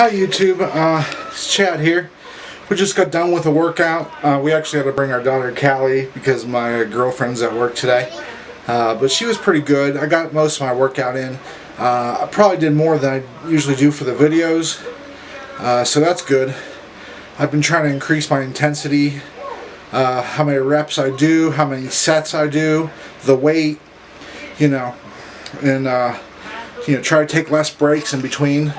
Hi YouTube, it's Chad here. We just got done with a workout. We actually had to bring our daughter Callie because my girlfriend's at work today. But she was pretty good. I got most of my workout in. I probably did more than I usually do for the videos. So that's good. I've been trying to increase my intensity. How many reps I do, how many sets I do, the weight, and try to take less breaks in between.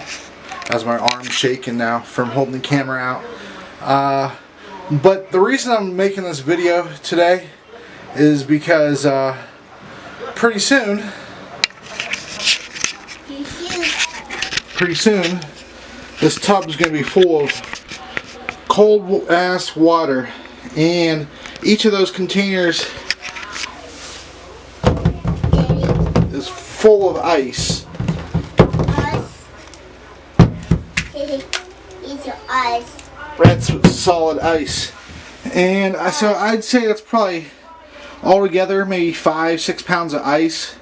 As my arm's shaking now from holding the camera out. But the reason I'm making this video today is because pretty soon, this tub's going to be full of cold ass water, and each of those containers is full of ice. That's solid ice, and so I'd say that's probably altogether maybe 5-6 pounds of ice.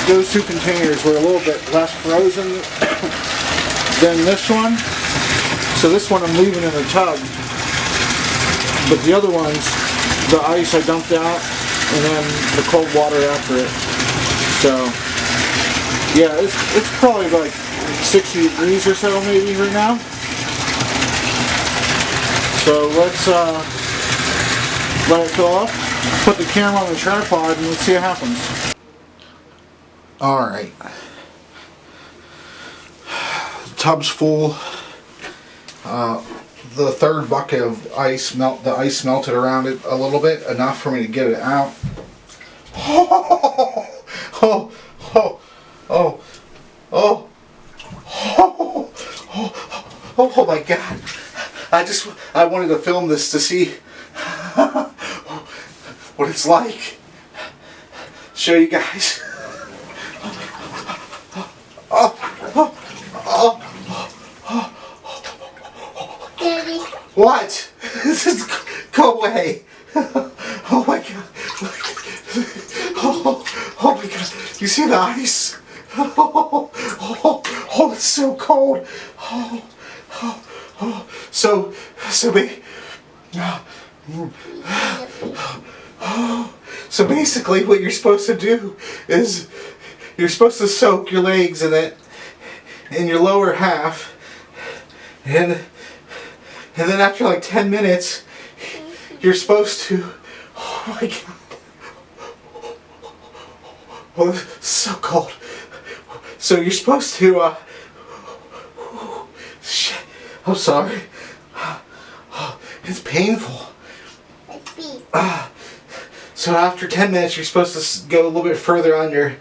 Those two containers were a little bit less frozen than this one. So this one I'm leaving in the tub, but the other ones, the ice I dumped out, and then the cold water after it. So yeah, it's probably like 60 degrees or so maybe right now. So let's let it fill up, put the camera on the tripod, and let's see what happens. Alright, the tub's full. The third bucket of ice the ice melted around it a little bit, enough for me to get it out. Oh my God. I wanted to film this to see what it's like. Show you guys. What? This is go away. Oh my God. Oh my God. You see the ice? Oh, it's so cold. So basically what you're supposed to do is you're supposed to soak your legs in it, in your lower half, and then after like 10 minutes, you're supposed to, oh my God, oh, it's so cold. So you're supposed to, shit, I'm sorry. It's painful. So after 10 minutes, you're supposed to go a little bit further on and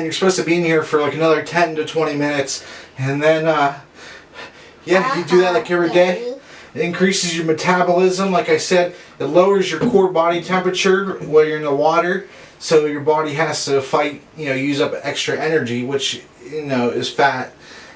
you're supposed to be in here for like another 10 to 20 minutes. And then, yeah, you do that like every day. It increases your metabolism. Like I said, it lowers your core body temperature while you're in the water, so your body has to fight, use up extra energy, which is fat,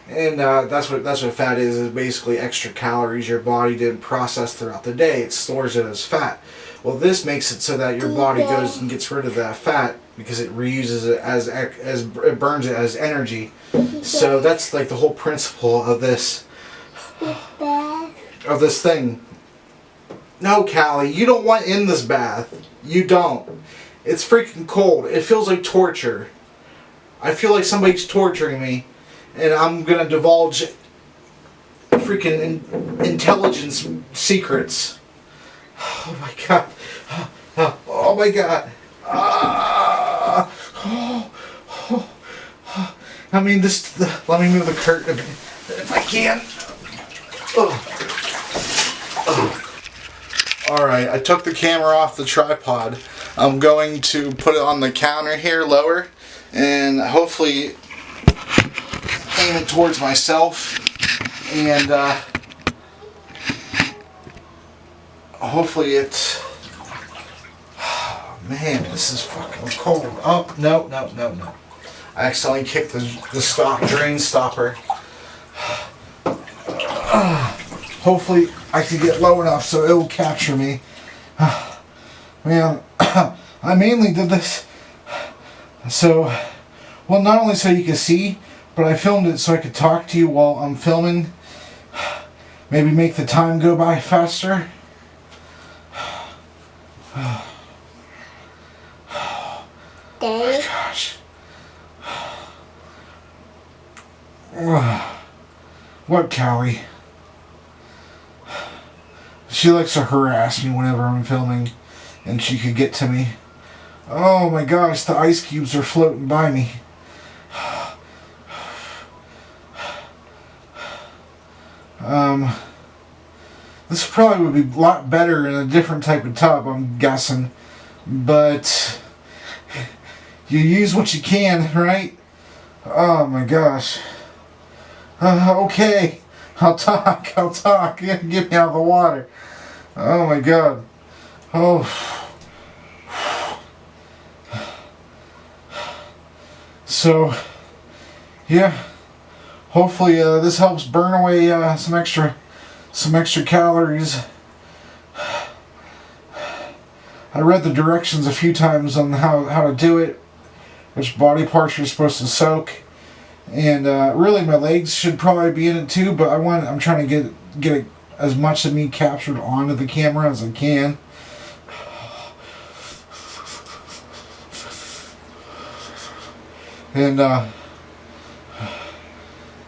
and that's what fat is basically extra calories your body didn't process throughout the day. It stores it as fat. Well, this makes it so that your body goes and gets rid of that fat because it reuses it as it burns it as energy. So that's like the whole principle of this. Of this thing. No, Callie, you don't want in this bath. You don't. It's freaking cold. It feels like torture. I feel like somebody's torturing me, and I'm gonna divulge freaking intelligence secrets. Oh my God. Oh my God. I mean, let me move the curtain if I can. Alright, I took the camera off the tripod. I'm going to put it on the counter here lower and hopefully aim it towards myself, and hopefully it's... Man, this is fucking cold. Oh, no. I accidentally kicked the drain stopper. Hopefully I can get low enough so it will capture me. Man, I mainly did this so, well, not only so you can see, but I filmed it so I could talk to you while I'm filming. Maybe make the time go by faster. Daddy? Gosh. What, Callie? She likes to harass me whenever I'm filming, and she could get to me. Oh my gosh, the ice cubes are floating by me. This probably would be a lot better in a different type of tub, I'm guessing. But you use what you can, right? Oh my gosh. Okay, I'll talk. Get me out of the water. Oh my god. Oh. So, yeah. Hopefully this helps burn away some extra calories. I read the directions a few times on how to do it, which body parts you're supposed to soak, and really my legs should probably be in it too. But I'm trying to get as much of me captured onto the camera as I can. And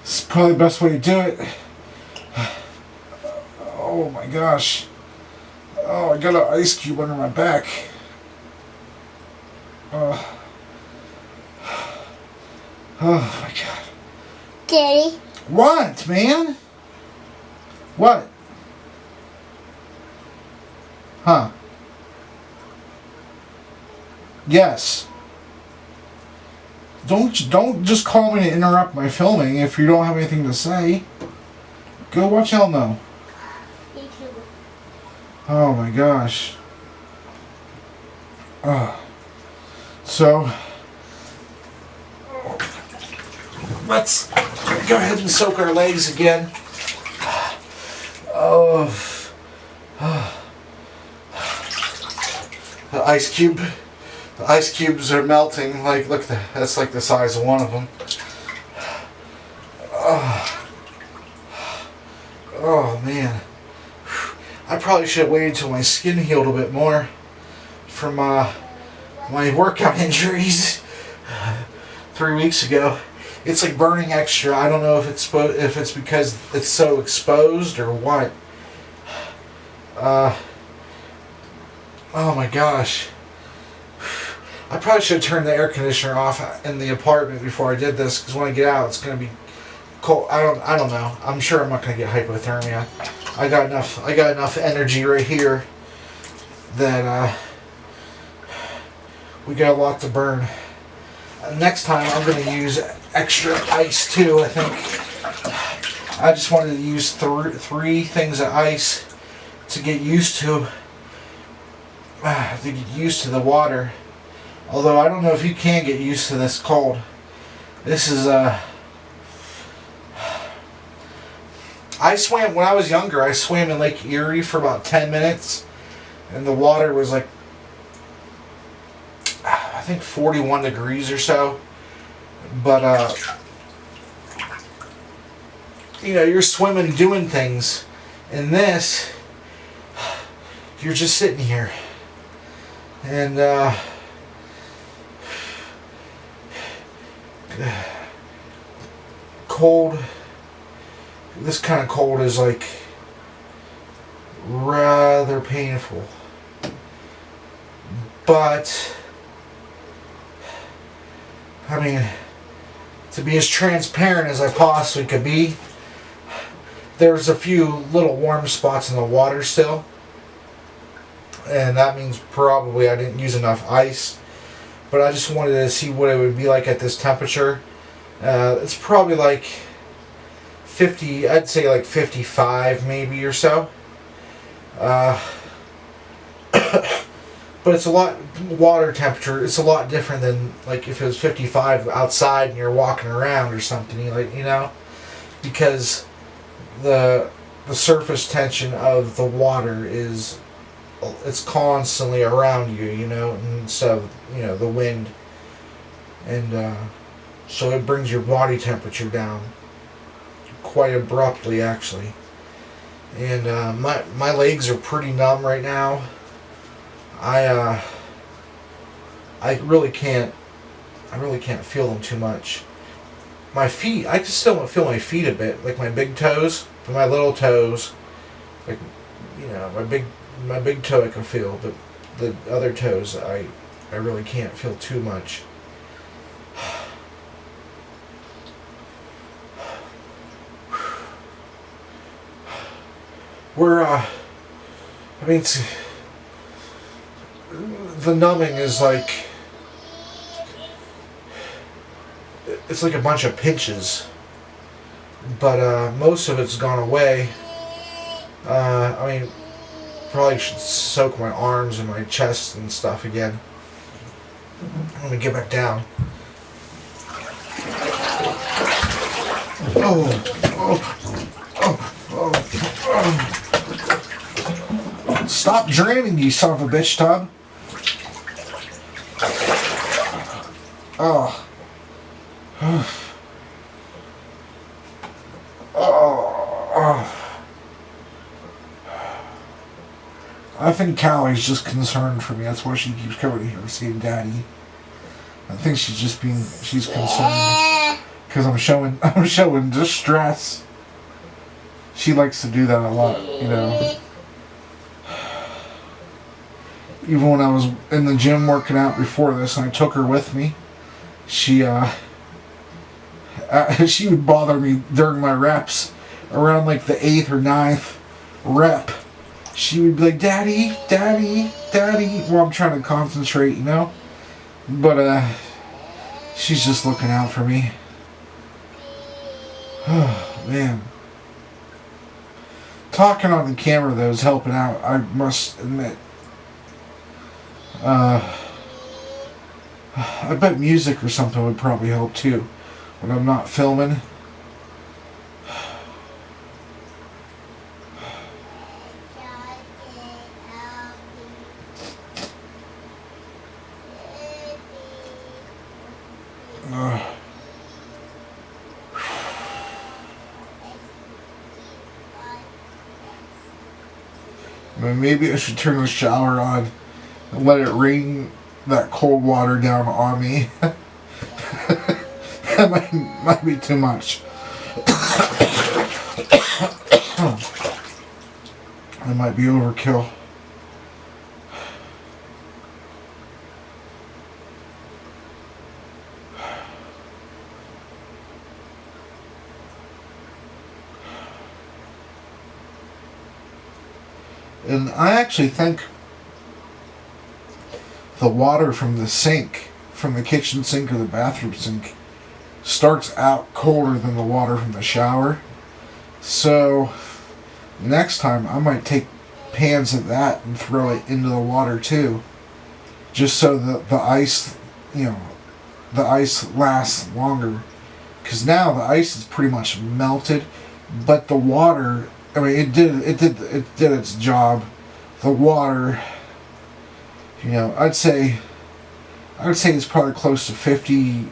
it's probably the best way to do it. Oh my gosh. Oh, I got an ice cube under my back. Oh my god. Daddy? What, man? What? Huh? Yes. Don't just call me to interrupt my filming if you don't have anything to say. Go watch Elmo. YouTube. Oh my gosh. So let's go ahead and soak our legs again. Oh. The ice cubes are melting. Like, look, that's like the size of one of them. Oh man. I probably should have waited till my skin healed a bit more from my workout injuries 3 weeks ago. It's like burning extra. I don't know if it's because it's so exposed or what. Oh my gosh. I probably should have turned the air conditioner off in the apartment before I did this, because when I get out it's going to be cold. I don't know. I'm sure I'm not going to get hypothermia. I got enough energy right here that we got a lot to burn. Next time I'm going to use extra ice too, I think. I just wanted to use three things of ice to get used to the water. Although I don't know if you can get used to this cold. This is I swam when I was younger. I swam in Lake Erie for about 10 minutes, and the water was like, I think 41 degrees or so. But you're swimming, doing things. In this, you're just sitting here, and cold. This kind of cold is like rather painful, but I mean, to be as transparent as I possibly could be, there's a few little warm spots in the water still, and that means probably I didn't use enough ice. But I just wanted to see what it would be like at this temperature. It's probably like 50, I'd say like 55 maybe or so. But it's a lot, water temperature, it's a lot different than like if it was 55 outside and you're walking around or something, because the the surface tension of the water it's constantly around you, you know, instead of, you know, the wind. And so it brings your body temperature down quite abruptly, actually. And my legs are pretty numb right now. I really can't feel them too much. My feet, I just still feel my feet a bit, like my big toes, but my little toes, like, you know, my big toe I can feel, but the other toes I really can't feel too much. I mean, the numbing is like, it's like a bunch of pinches, but most of it's gone away. I mean, probably should soak my arms and my chest and stuff again. Let me get back down. Stop draining, you son of a bitch, Tub. Oh. I think Callie's just concerned for me. That's why she keeps coming here saying Daddy. I think she's concerned because I'm showing distress. She likes to do that a lot, you know. Even when I was in the gym working out before this and I took her with me, she would bother me during my reps. Around like the 8th or 9th rep, she would be like, Daddy, Daddy, Daddy, while I'm trying to concentrate, you know? But she's just looking out for me. Oh, man. Talking on the camera, though, is helping out, I must admit. I bet music or something would probably help, too, when I'm not filming. Maybe I should turn the shower on and let it rain that cold water down on me. That might be too much. That might be overkill. And I actually think the water from the sink, from the kitchen sink or the bathroom sink, starts out colder than the water from the shower. So next time I might take pans of that and throw it into the water too, just so that the ice, you know, the ice lasts longer. Because now the ice is pretty much melted, but the water, I mean, it did its job. The water, you know, I'd say it's probably close to 50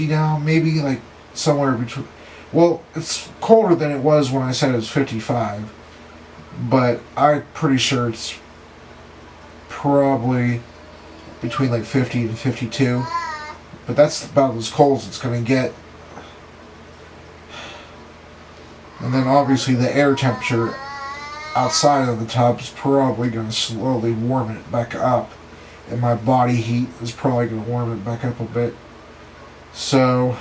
now, maybe like somewhere between. Well, it's colder than it was when I said it was 55, but I'm pretty sure it's probably between like 50 and 52. But that's about as cold as it's going to get. And then obviously the air temperature outside of the tub is probably going to slowly warm it back up. And my body heat is probably going to warm it back up a bit. So,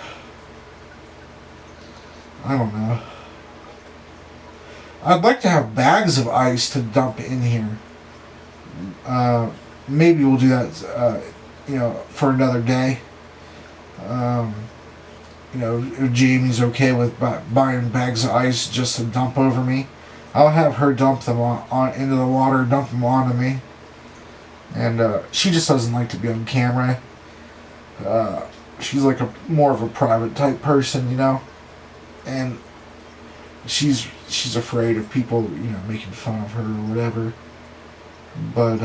I don't know. I'd like to have bags of ice to dump in here. Maybe we'll do that, you know, for another day. You know, if Jamie's okay with buying bags of ice just to dump over me, I'll have her dump them on into the water, dump them onto me. And she just doesn't like to be on camera. She's like more of a private type person, you know. And she's she's afraid of people, making fun of her or whatever. But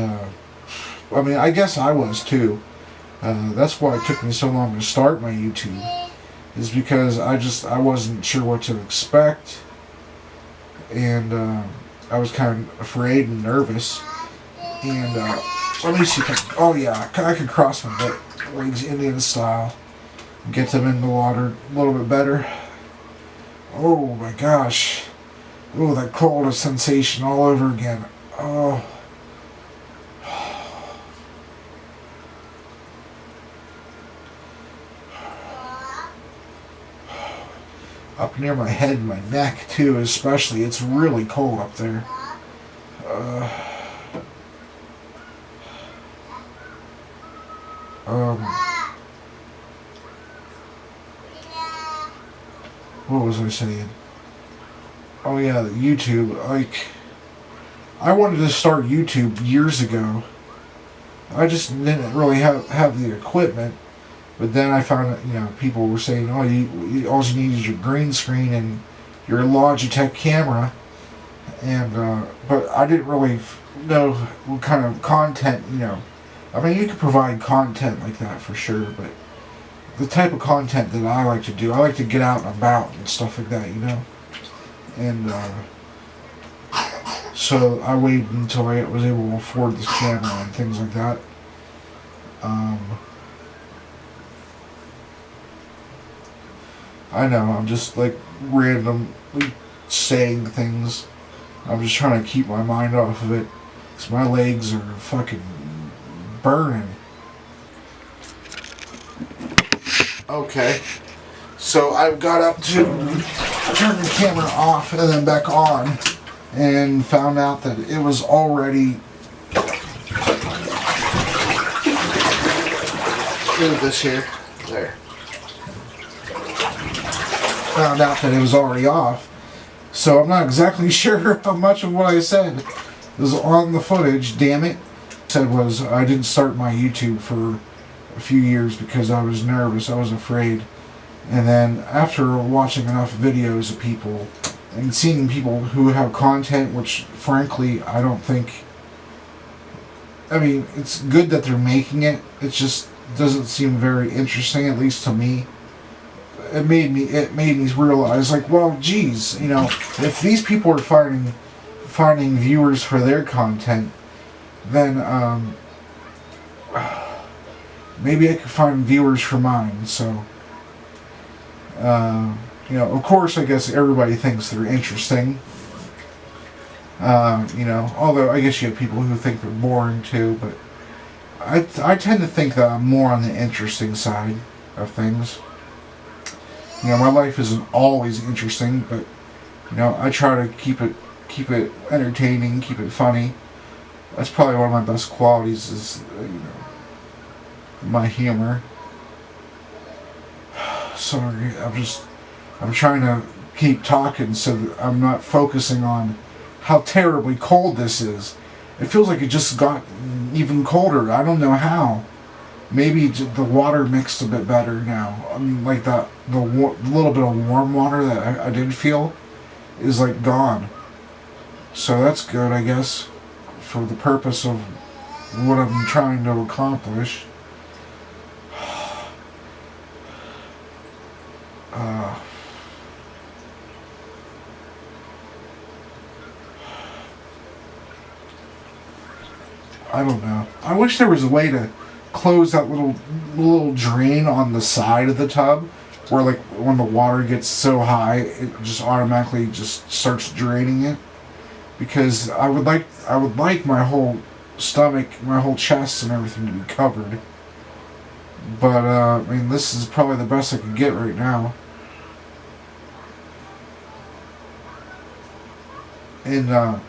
I mean, I guess I was too. That's why it took me so long to start my YouTube, is because I wasn't sure what to expect, and I was kind of afraid and nervous. And let me see if I can, oh yeah, I can cross my legs Indian style, get them in the water a little bit better. Oh my gosh. Oh, that cold sensation all over again. Oh. Up near my head and my neck too, especially. It's really cold up there. What was I saying? Oh yeah, the YouTube. Like, I wanted to start YouTube years ago. I just didn't really have the equipment. But then I found that, people were saying, oh, all you need is your green screen and your Logitech camera. And, but I didn't really know what kind of content, I mean, you could provide content like that for sure, but the type of content that I like to do, I like to get out and about and stuff like that, And, so I waited until I was able to afford this camera and things like that. I know, I'm just like randomly saying things. I'm just trying to keep my mind off of it, because my legs are fucking burning. Okay, so I got up to turn the camera off and then back on, and found out that it was already... Look at this here. There. Found out that it was already off. So I'm not exactly sure how much of what I said was on the footage, damn it. Said was I didn't start my YouTube for a few years because I was nervous, I was afraid. And then after watching enough videos of people and seeing people who have content, which frankly I don't think, I mean, it's good that they're making it, it just doesn't seem very interesting, at least to me. It made me realize, like, well, geez, if these people are finding viewers for their content, then maybe I could find viewers for mine. So, of course, I guess everybody thinks they're interesting. Although I guess you have people who think they're boring too, but I tend to think that I'm more on the interesting side of things. My life isn't always interesting, but I try to keep it entertaining, keep it funny. That's probably one of my best qualities is my humor. Sorry, I'm trying to keep talking so that I'm not focusing on how terribly cold this is. It feels like it just got even colder. I don't know how. Maybe the water mixed a bit better now. I mean, like the little bit of warm water that I did feel is like gone. So that's good, I guess, for the purpose of what I'm trying to accomplish. I don't know. I wish there was a way to close that little drain on the side of the tub, where like when the water gets so high, it just automatically just starts draining it. Because I would like my whole stomach, my whole chest, and everything to be covered. But I mean, this is probably the best I can get right now. And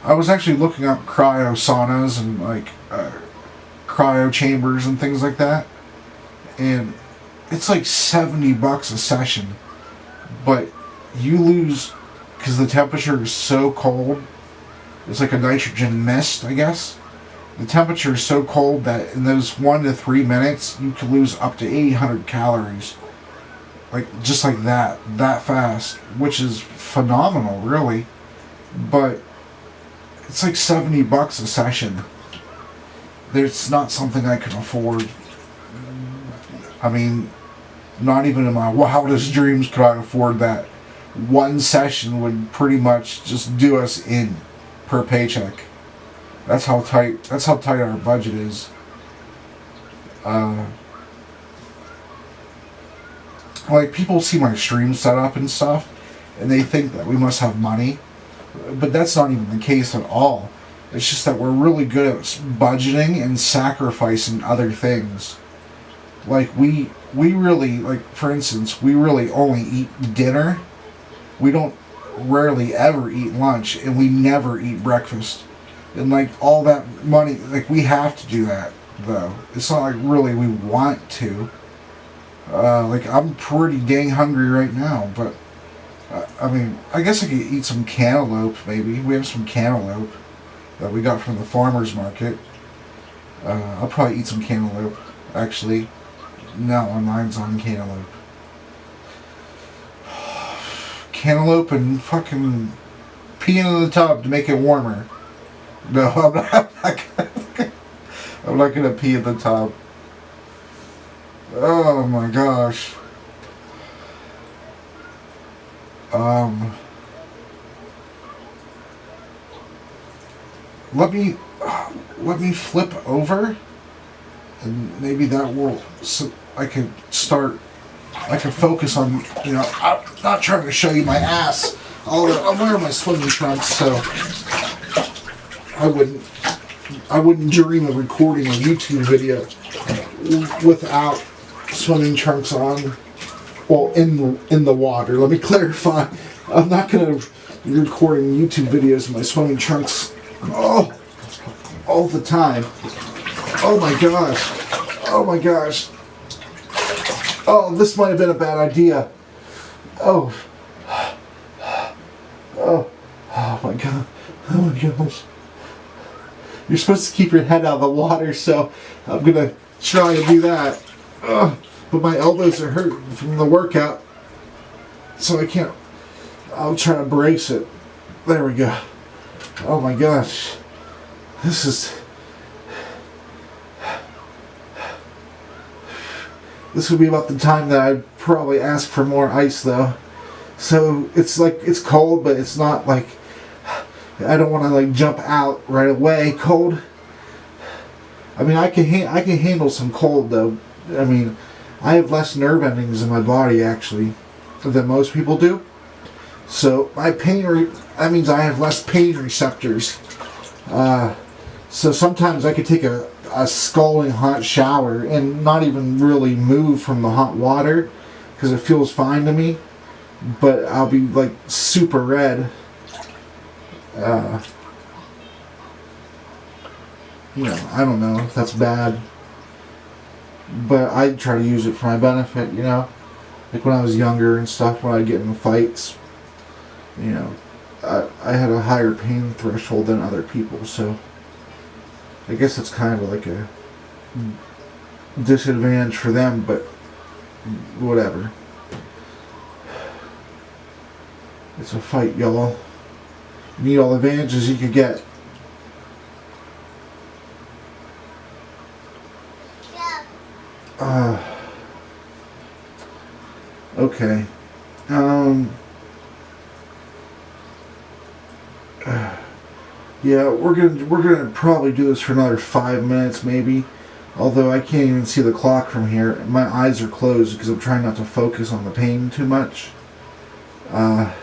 I was actually looking up cryo saunas and like cryo chambers and things like that, and it's like $70 a session, but you lose, because the temperature is so cold. It's like a nitrogen mist, I guess. The temperature is so cold that in those 1 to 3 minutes you can lose up to 800 calories. like just like that fast, which is phenomenal, really. But it's like $70 a session. It's not something I can afford. I mean, not even in my wildest dreams could I afford that. One session would pretty much just do us in per paycheck. That's how tight our budget is. Like, people see my stream setup and stuff, and they think that we must have money, but that's not even the case at all. It's just that we're really good at budgeting and sacrificing other things. Like, we really, like, for instance, we really only eat dinner. We don't rarely ever eat lunch, and we never eat breakfast. And, like, all that money, like, we have to do that, though. It's not like really we want to. Like, I'm pretty dang hungry right now, but, I mean, I guess I could eat some cantaloupe, maybe. We have some cantaloupe that we got from the farmer's market. I'll probably eat some cantaloupe, actually. Now my mind's on cantaloupe. Cantaloupe and fucking peeing in the tub to make it warmer. No, I'm not gonna pee in the tub. Oh my gosh. Let me flip over, and maybe that will. So I could focus on. You know, I'm not trying to show you my ass. Although I'm wearing my swimming trunks, so I wouldn't dream of recording a YouTube video without swimming trunks on. Well, in the water. Let me clarify. I'm not gonna be recording YouTube videos in my swimming trunks all the time. Oh my gosh. Oh my gosh. Oh, this might have been a bad idea. Oh my god. Oh my gosh. You're supposed to keep your head out of the water, so I'm gonna try to do that. But my elbows are hurting from the workout, so I can't. I'll try to brace it. There we go. Oh my gosh. This would be about the time that I'd probably ask for more ice, though. So it's like, it's cold, but it's not like, I don't want to like jump out right away cold. I mean, I can handle some cold, though. I mean, I have less nerve endings in my body, actually, than most people do. So my that means I have less pain receptors. So sometimes I could take a scalding hot shower and not even really move from the hot water because it feels fine to me, but I'll be like super red. You know, I don't know if that's bad, but I try to use it for my benefit, you know. Like when I was younger and stuff, when I'd get in fights, you know, I had a higher pain threshold than other people, so I guess it's kind of like a disadvantage for them, but whatever. It's a fight, y'all. You need all the advantages you could get. Okay. Yeah, we're gonna probably do this for another 5 minutes, maybe. Although I can't even see the clock from here. My eyes are closed because I'm trying not to focus on the pain too much. I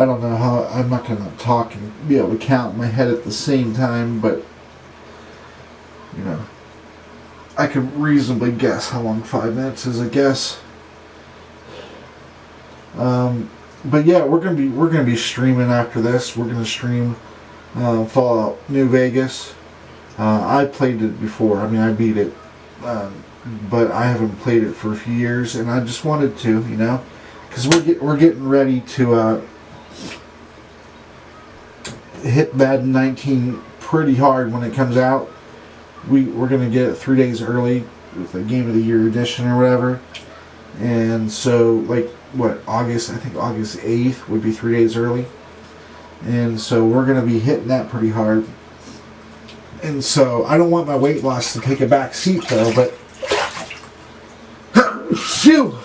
don't know how. I'm not gonna talk and be able to count in my head at the same time, but you know, I could reasonably guess how long 5 minutes is. I guess. But yeah, we're gonna be streaming after this. We're gonna stream Fallout New Vegas. I played it before. I mean, I beat it, but I haven't played it for a few years, and I just wanted to, you know, because we're getting ready to hit Madden 19 pretty hard when it comes out. We're gonna get it 3 days early with the Game of the Year edition or whatever. And so, like, what, August, I think August 8th would be 3 days early. And so we're gonna be hitting that pretty hard. And so I don't want my weight loss to take a back seat though, but phew.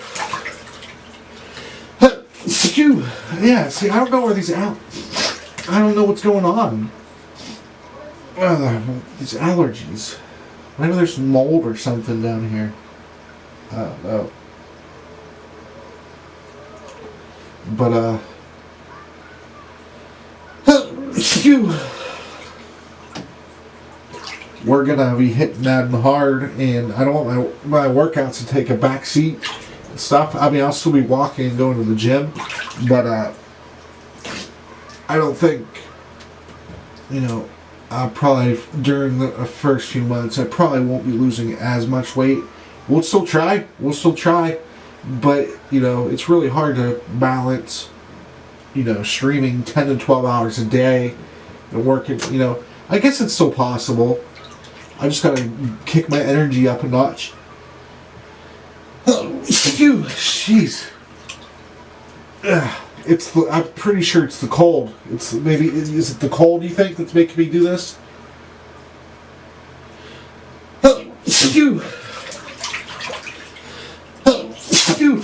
Phew. Yeah, see, I don't know where these out. I don't know what's going on. These allergies. Maybe there's mold or something down here. I don't know. But phew. We're gonna be hitting that hard, and I don't want my workouts to take a back seat and stuff. I mean, I'll still be walking and going to the gym, but I don't think, you know, I'll probably, during the first few months, I probably won't be losing as much weight. We'll still try, but, you know, it's really hard to balance, you know, streaming 10 to 12 hours a day and working, you know. I guess it's still possible. I just gotta kick my energy up a notch. Phew, jeez. I'm pretty sure it's the cold. It's maybe, is it the cold you think that's making me do this? Phew. Phew.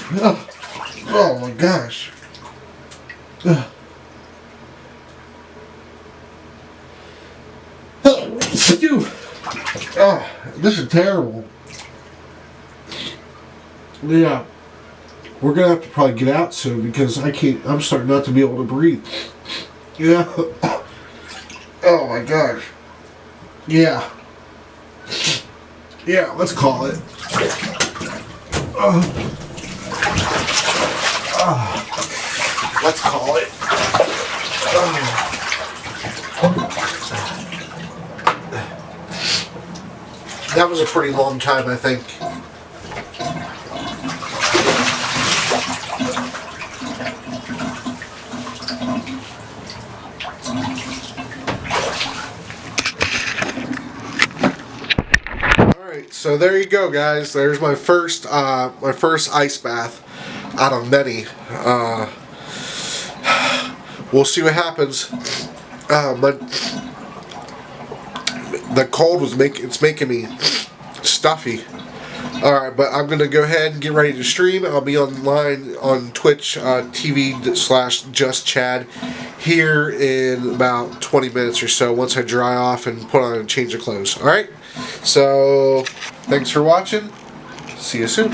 Oh my gosh. Phew. Oh, this is terrible. Yeah. We're gonna have to probably get out soon because I'm starting not to be able to breathe. Yeah. Oh my gosh. Yeah. Yeah, let's call it. Let's call it. That was a pretty long time, I think. Alright, so there you go, guys. There's my first ice bath out of many. We'll see what happens. But the cold was making me stuffy. Alright, but I'm gonna go ahead and get ready to stream. I'll be online on Twitch TV/JustChad here in about 20 minutes or so once I dry off and put on a change of clothes. Alright? So thanks for watching. See you soon.